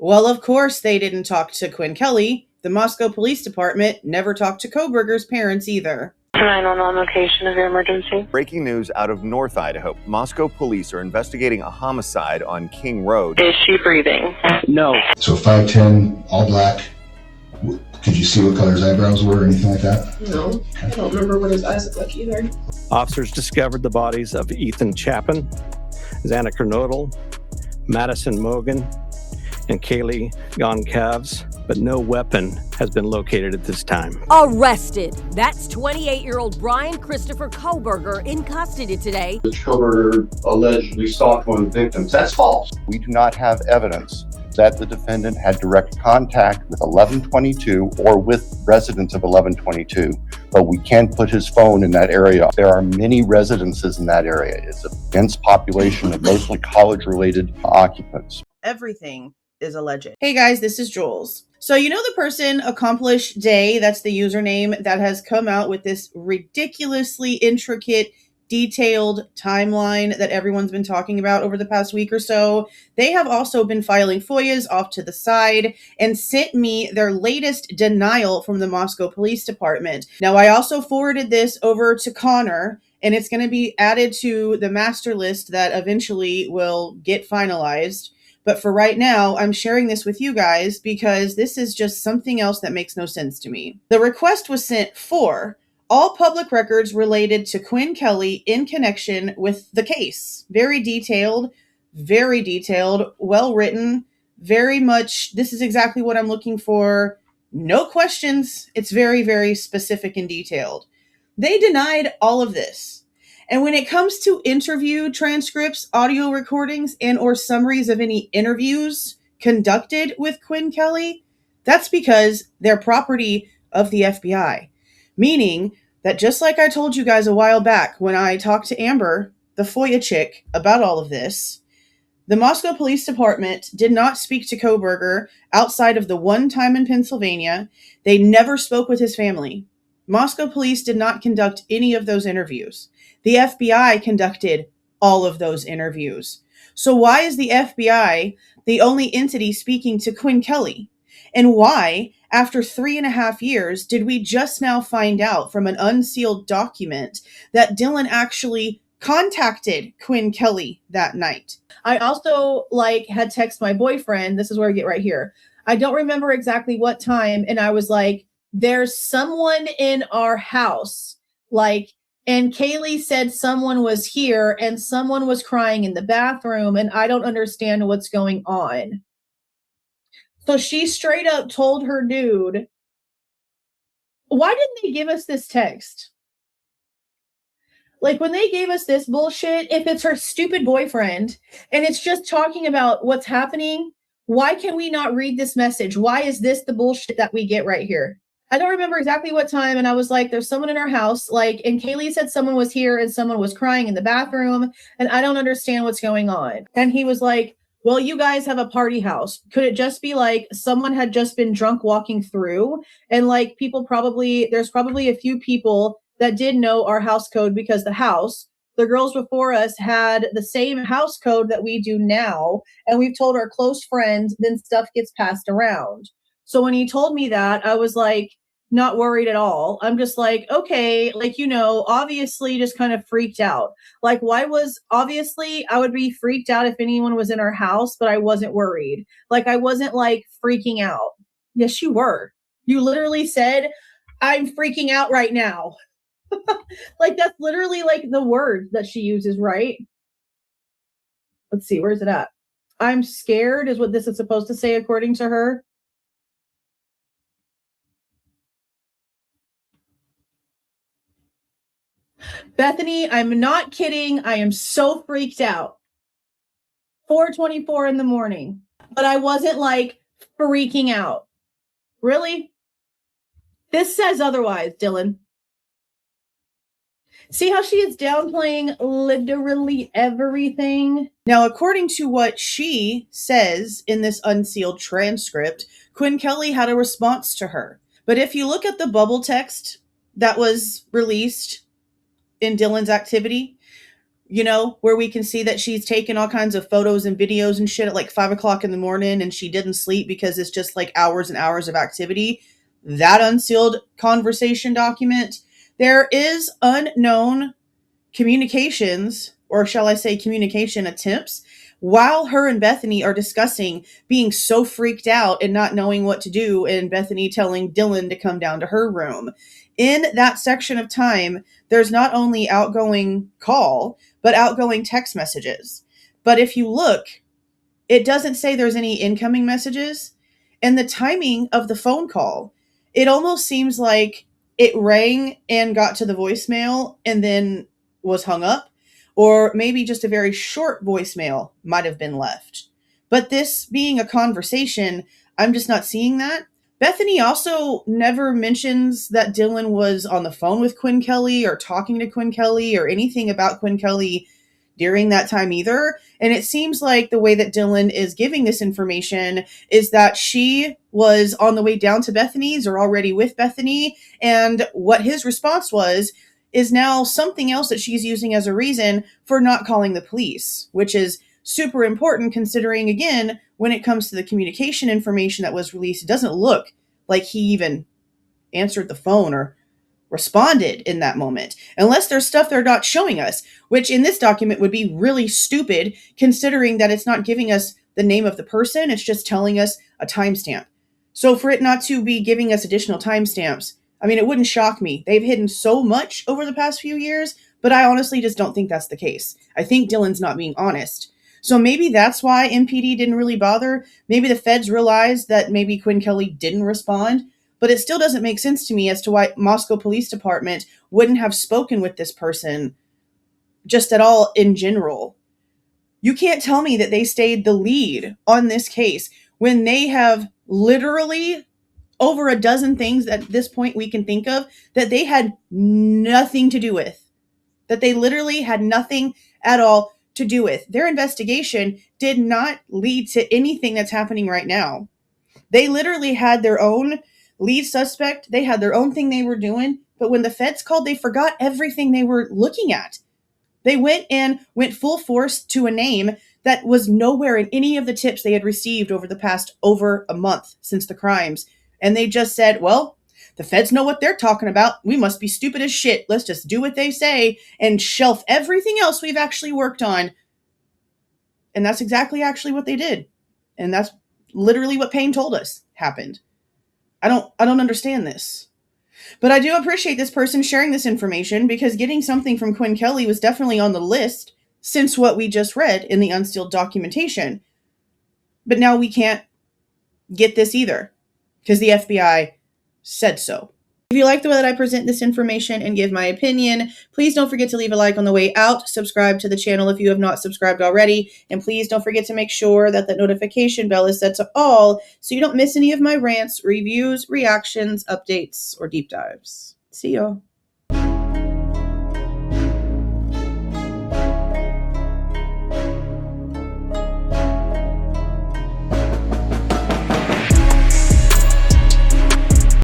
Well, of course they didn't talk to Quinn Kelley. The Moscow Police Department never talked to Kohberger's parents either. 911 location of your emergency. Breaking news out of North Idaho. Moscow police are investigating a homicide on King Road. Is she breathing? No. So 5'10", all black. Could you see what color his eyebrows were or anything like that? No. I don't remember what his eyes look like either. Officers discovered the bodies of Ethan Chapin, Xana Kernodle, Maddie Mogen, and Kaylee Goncalves, but no weapon has been located at this time. Arrested. That's 28-year-old Bryan Christopher Kohberger in custody today. Kohberger allegedly stalked one of the victims. That's false. We do not have evidence that the defendant had direct contact with 1122 or with residents of 1122, but we can put his phone in that area. There are many residences in that area. It's a dense population of mostly college-related occupants. Everything is alleged. Hey guys, this is Jules. So you know the person Accomplished Day, that's the username, that has come out with this ridiculously intricate, detailed timeline that everyone's been talking about over the past week or so. They have also been filing FOIAs off to the side and sent me their latest denial from the Moscow Police Department. Now, I also forwarded this over to Connor, and it's going to be added to the master list that eventually will get finalized. But for right now, I'm sharing this with you guys because this is just something else that makes no sense to me. The request was sent for all public records related to Quinn Kelley in connection with the case. Very detailed, well written, very much, this is exactly what I'm looking for. No questions. It's very, very specific and detailed. They denied all of this. And when it comes to interview transcripts, audio recordings, and or summaries of any interviews conducted with Quinn Kelley, that's because they're property of the FBI. Meaning that just like I told you guys a while back when I talked to Amber, the FOIA chick, about all of this, the Moscow Police Department did not speak to Kohberger outside of the one time in Pennsylvania. They never spoke with his family. Moscow police did not conduct any of those interviews. The FBI conducted all of those interviews. So why is the FBI the only entity speaking to Quinn Kelley? And why, after 3.5 years, did we just now find out from an unsealed document that Dylan actually contacted Quinn Kelley that night? I also had texted my boyfriend. This is where I get right here. I don't remember exactly what time. And I was like, there's someone in our house, and Kaylee said someone was here and someone was crying in the bathroom and I don't understand what's going on. So she straight up told her dude, why didn't they give us this text? When they gave us this bullshit, if it's her stupid boyfriend and it's just talking about what's happening, why can we not read this message? Why is this the bullshit that we get right here? I don't remember exactly what time. And I was like, there's someone in our house. And Kaylee said someone was here and someone was crying in the bathroom. And I don't understand what's going on. And he was like, well, you guys have a party house. Could it just be someone had just been drunk walking through? And there's probably a few people that did know our house code because the girls before us had the same house code that we do now. And we've told our close friends, then stuff gets passed around. So when he told me that, I was not worried at all. I'm just okay, obviously just kind of freaked out. Obviously I would be freaked out if anyone was in our house, but I wasn't worried. I wasn't freaking out. Yes, you were. You literally said, I'm freaking out right now. That's literally the word that she uses, right? Let's see, where's it at? I'm scared is what this is supposed to say according to her. Bethany, I'm not kidding. I am so freaked out. 4:24 in the morning. But I wasn't freaking out. Really? This says otherwise, Dylan. See how she is downplaying literally everything? Now, according to what she says in this unsealed transcript, Quinn Kelley had a response to her. But if you look at the bubble text that was released in Dylan's activity, you know, where we can see that she's taken all kinds of photos and videos and shit at like 5 o'clock in the morning and she didn't sleep because it's just like hours and hours of activity. That unsealed conversation document. There is unknown communications, or shall I say communication attempts, while her and Bethany are discussing being so freaked out and not knowing what to do, and Bethany telling Dylan to come down to her room. In that section of time, there's not only outgoing call, but outgoing text messages. But if you look, it doesn't say there's any incoming messages. And the timing of the phone call, it almost seems like it rang and got to the voicemail and then was hung up. Or maybe just a very short voicemail might have been left. But this being a conversation, I'm just not seeing that. Bethany also never mentions that Dylan was on the phone with Quinn Kelley or talking to Quinn Kelley or anything about Quinn Kelley during that time either. And it seems like the way that Dylan is giving this information is that she was on the way down to Bethany's or already with Bethany. And what his response was is now something else that she's using as a reason for not calling the police, which is super important considering, again, when it comes to the communication information that was released, it doesn't look like he even answered the phone or responded in that moment, unless there's stuff they're not showing us, which in this document would be really stupid considering that it's not giving us the name of the person, it's just telling us a timestamp. So for it not to be giving us additional timestamps, I mean, it wouldn't shock me. They've hidden so much over the past few years, but I honestly just don't think that's the case. I think Dylan's not being honest. So maybe that's why MPD didn't really bother. Maybe the feds realized that maybe Quinn Kelley didn't respond, but it still doesn't make sense to me as to why Moscow Police Department wouldn't have spoken with this person just at all in general. You can't tell me that they stayed the lead on this case when they have literally over a dozen things at this point we can think of that they had nothing to do with. That they literally had nothing at all to do with. Their investigation did not lead to anything that's happening right now. They literally had their own lead suspect. They had their own thing they were doing. But when the feds called, they forgot everything they were looking at. They went full force to a name that was nowhere in any of the tips they had received over the past over a month since the crimes. And they just said, well, the feds know what they're talking about. We must be stupid as shit. Let's just do what they say and shelf everything else we've actually worked on. And that's exactly actually what they did. And that's literally what Payne told us happened. I don't understand this. But I do appreciate this person sharing this information because getting something from Quinn Kelley was definitely on the list since what we just read in the unsealed documentation. But now we can't get this either because the FBI said so. If you like the way that I present this information and give my opinion, please don't forget to leave a like on the way out, subscribe to the channel if you have not subscribed already, and please don't forget to make sure that the notification bell is set to all so you don't miss any of my rants, reviews, reactions, updates, or deep dives. See y'all.